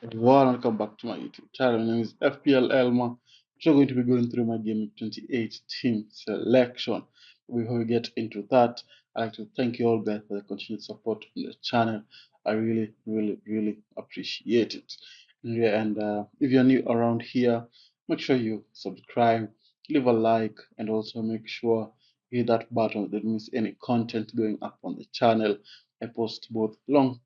Welcome back to my YouTube channel. My name is FPL Elma. So we're going to be going through my Game 28 team selection. Before we get into that, I'd like to thank you all guys for the continued support on the channel. I really appreciate it. Yeah, and if you're new around here, make sure you subscribe, leave a like, and also make sure you hit that button that means any content going up on the channel. I post both long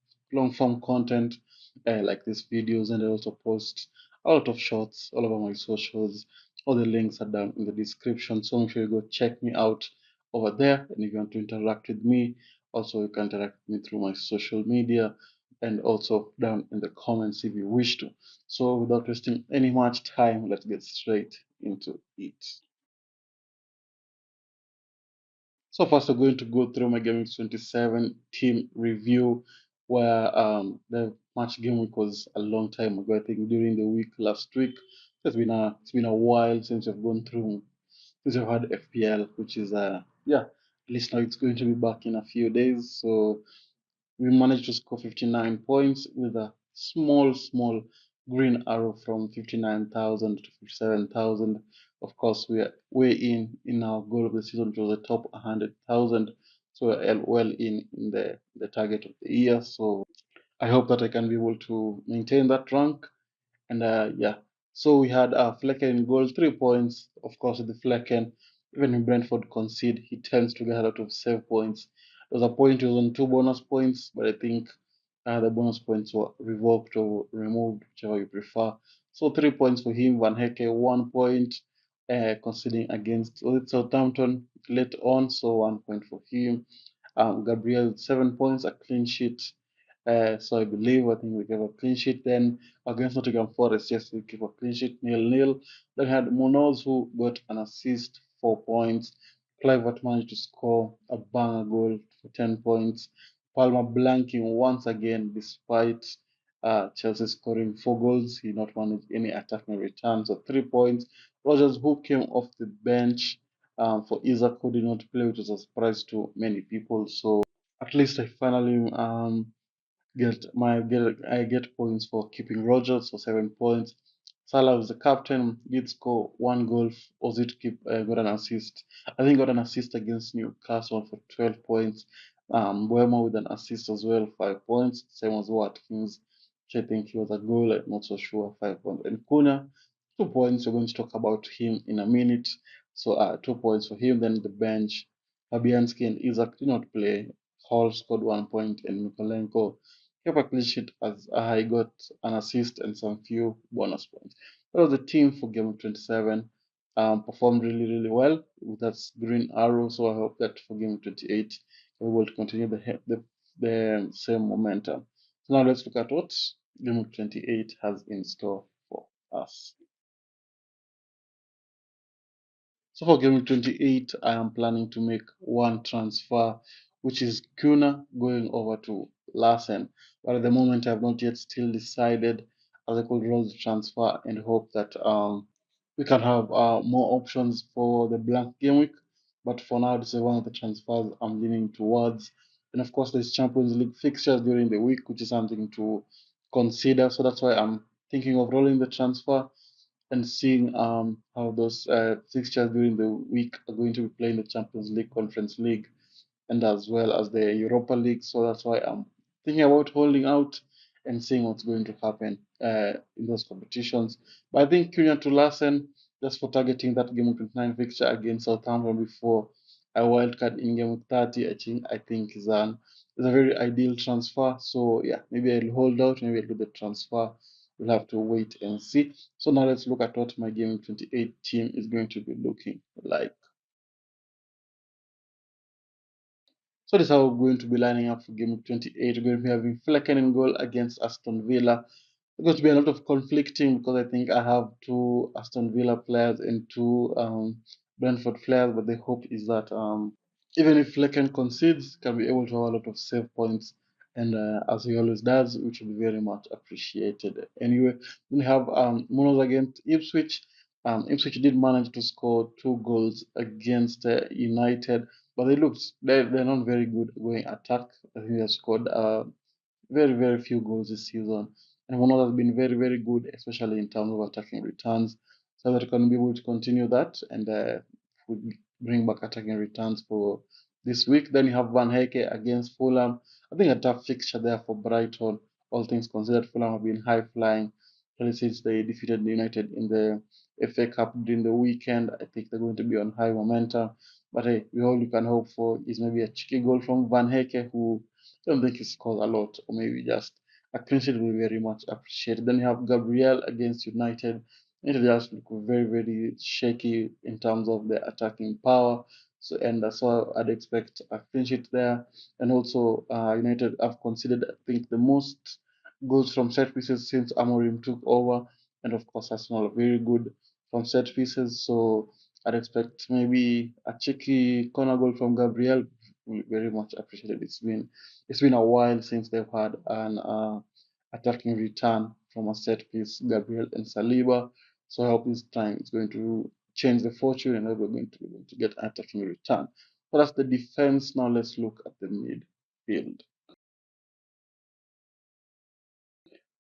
form content like these videos, and I also post a lot of shorts all over my socials. All the links are down in the description, so make sure you go check me out over there. And if you want to interact with me, also you can interact with me through my social media and also down in the comments if you wish to. So without wasting any much time, let's get straight into it. So first, we're going to go through my Game Week 27 team review, where the match game week was a long time ago. I think during the week last week. It's been a while since we've gone through since we've had FPL, which is yeah. At least now it's going to be back in a few days. So we managed to score 59 points with a small green arrow from 59,000 to 57,000. Of course, we are way in our goal of the season, which was the top 100,000. So we're well in the target of the year. So I hope that I can be able to maintain that rank. And yeah, so we had Flecken in goal, 3 points. Of course, with the Flecken, even when Brentford concede, he tends to get a lot of save points. There was a point he was on 2 bonus points, but I think the bonus points were revoked or removed, whichever you prefer. So 3 points for him. Van Hecke, 1 point, conceding against Southampton late on, so 1 point for him. Gabriel, 7 points, a clean sheet. So I think we gave a clean sheet. Then against Nottingham Forest, yes, we keep a clean sheet, 0-0. Then we had Munoz who got an assist, 4 points. Clivert managed to score a banger goal for 10 points. Palmer blanking once again despite Chelsea scoring 4 goals. He not managed any attacking returns, so 3 points. Rogers, who came off the bench for Isaac, who did not play, which was a surprise to many people. So at least I finally I get points for keeping Rogers for 7 points. Salah was the captain, did score 1 goal. Ozil got an assist. I think got an assist against Newcastle for 12 points. Buemo with an assist as well, 5 points. Same as Watkins, which I think he was a goal. I'm not so sure, 5 points. And Kuna, 2 points. We're going to talk about him in a minute. So 2 points for him. Then the bench, Fabianski and Isaac did not play. Hall scored 1 point, and Mikolenko kept a clean sheet as I got an assist and some few bonus points. That was the team for Game 27. Performed really well with that green arrow. So I hope that for Game 28 we're able to continue the same momentum. So now let's look at what Game 28 has in store for us. So for Game 28, I am planning to make one transfer, which is Kuna going over to Larsen. But at the moment, I have not yet still decided as I could roll the transfer and hope that we can have more options for the blank game week. But for now, this is one of the transfers I'm leaning towards. And of course, there's Champions League fixtures during the week, which is something to consider. So that's why I'm thinking of rolling the transfer and seeing how those fixtures during the week are going to be playing the Champions League, Conference League, and as well as the Europa League. So that's why I'm thinking about holding out and seeing what's going to happen in those competitions. But I think Cunha to Larsen, just for targeting that game week 29 fixture against Southampton before a wildcard in game week 30, I think is a very ideal transfer. So yeah, maybe I'll hold out, maybe I'll do the transfer. We'll have to wait and see. So now let's look at what my game week 28 team is going to be looking like. So this is how we're going to be lining up for game week 28. We're going to be having Flecken in goal against Aston Villa. There's going to be a lot of conflicting because I think I have two Aston Villa players and two Brentford players, but the hope is that even if Flecken concedes, can be able to have a lot of save points, and as he always does, which will be very much appreciated. Anyway, we have Munoz against Ipswich. Ipswich did manage to score 2 goals against United, but they're not very good going attack. I think they scored very few goals this season. and Mono has been very, very good, especially in terms of attacking returns. So that we can be able to continue that and bring back attacking returns for this week. Then you have Van Heke against Fulham. I think a tough fixture there for Brighton. All things considered, Fulham have been high flying since they defeated United in the FA Cup during the weekend. I think they're going to be on high momentum. But hey, all you can hope for is maybe a cheeky goal from Van Heke, who I don't think he scores a lot, or maybe just a clean sheet will be very much appreciated. Then you have Gabriel against United. United just look very, very shaky in terms of their attacking power. So I'd expect a clean sheet there. And also, United have conceded, I think, the most goals from set pieces since Amorim took over. And of course, Arsenal are very good from set pieces. So I'd expect maybe a cheeky corner goal from Gabriel. Very much appreciated. It's been a while since they've had an attacking return from a set piece, Gabriel and Saliba. So I hope this time it's going to change the fortune and we're going to be able to get an attacking return. So that's the defense. Now let's look at the midfield.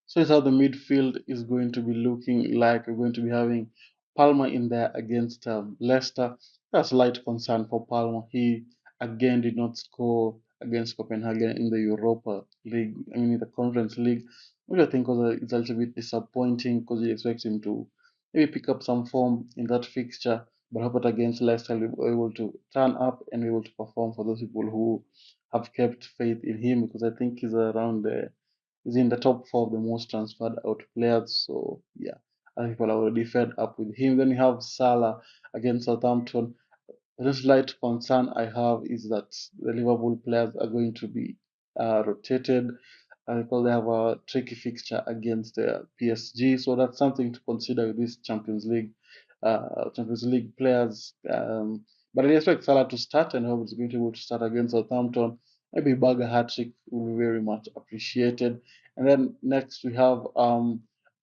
So it's how the midfield is going to be looking like. We're going to be having Palmer in there against Leicester. That's light concern for Palmer. He again did not score against Copenhagen in the Europa League, I mean in the Conference League, which I think is a little bit disappointing because you expect him to maybe pick up some form in that fixture. But how about against Leicester, we were able to turn up and be able to perform for those people who have kept faith in him because I think he's around the is in the top four of the most transferred out players. So yeah, I think people are already fed up with him. Then you have Salah against Southampton. The slight concern I have is that the Liverpool players are going to be rotated because they have a tricky fixture against PSG. So that's something to consider with these Champions League players. But I expect Salah to start and hope he's going to be able to start against Southampton. Maybe bag a hat trick will be very much appreciated. And then next we have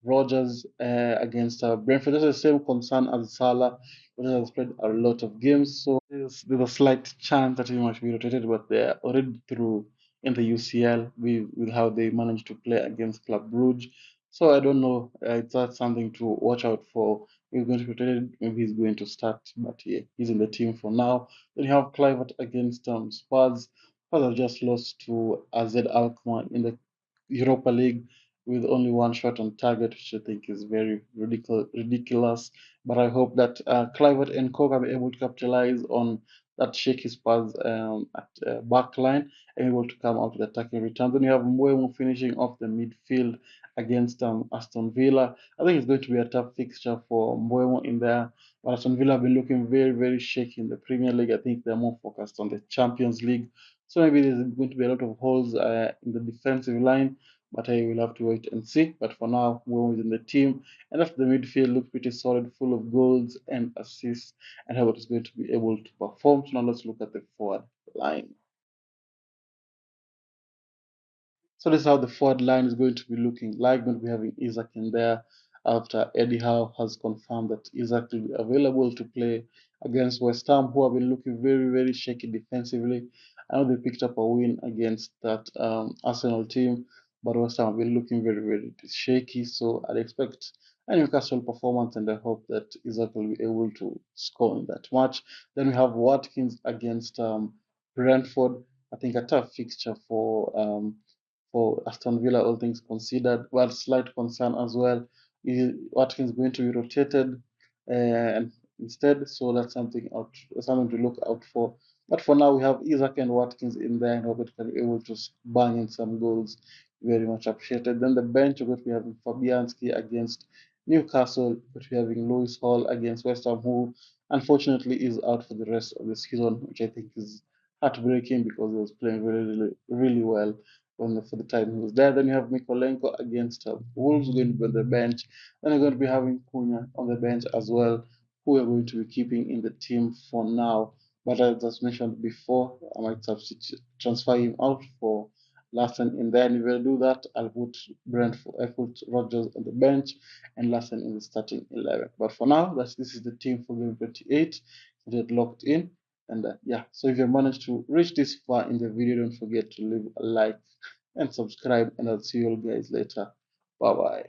Rogers against Brentford. That's the same concern as Salah, which has played a lot of games. So there's a slight chance that he might be rotated, but they're already through in the UCL with how they managed to play against Club Brugge. So I don't know. It's not something to watch out for. He's going to be rotated. Maybe he's going to start, but yeah, he's in the team for now. Then you have Clivert against Spurs. Spurs have just lost to AZ Alkmaar in the Europa League with only one shot on target, which I think is very ridiculous. But I hope that Clivert and Co will be able to capitalize on that shaky Spurs at back line and able to come out with attacking returns. Then you have Mbeumo finishing off the midfield against Aston Villa. I think it's going to be a tough fixture for Mbeumo in there. But Aston Villa have been looking very, very shaky in the Premier League. I think they're more focused on the Champions League. So maybe there's going to be a lot of holes in the defensive line, but I will have to wait and see. But for now, we're within the team. And after the midfield looks pretty solid, full of goals and assists, and how it is going to be able to perform. So now let's look at the forward line. So this is how the forward line is going to be looking like. We're going to be having Isaac in there after Eddie Howe has confirmed that Isaac will be available to play against West Ham, who have been looking very, very shaky defensively. I know they picked up a win against that Arsenal team, but West Ham have been looking very, very shaky. So I'd expect a Newcastle performance, and I hope that Isaac will be able to score in that match. Then we have Watkins against Brentford. I think a tough fixture for Aston Villa, all things considered. But slight concern as well. Watkins going to be rotated and instead, so that's something to look out for. But for now, we have Isaac and Watkins in there, and Robert can be able to bang in some goals. Very much appreciated. Then the bench, we're going to be having Fabianski against Newcastle, but we're having Lewis Hall against West Ham, who unfortunately is out for the rest of the season, which I think is heartbreaking because he was playing really, really, really well for the time he was there. Then you have Mikolenko against Wolves going to be on the bench. Then you're going to be having Cunha on the bench as well, who we're going to be keeping in the team for now. But as mentioned before, I might transfer him out for Lassen in there. And if I do that, I put Rogers on the bench and Lassen in the starting 11. But for now, this is the team for game 28. Get locked in. And yeah, so if you managed to reach this far in the video, don't forget to leave a like and subscribe. And I'll see you all guys later. Bye bye.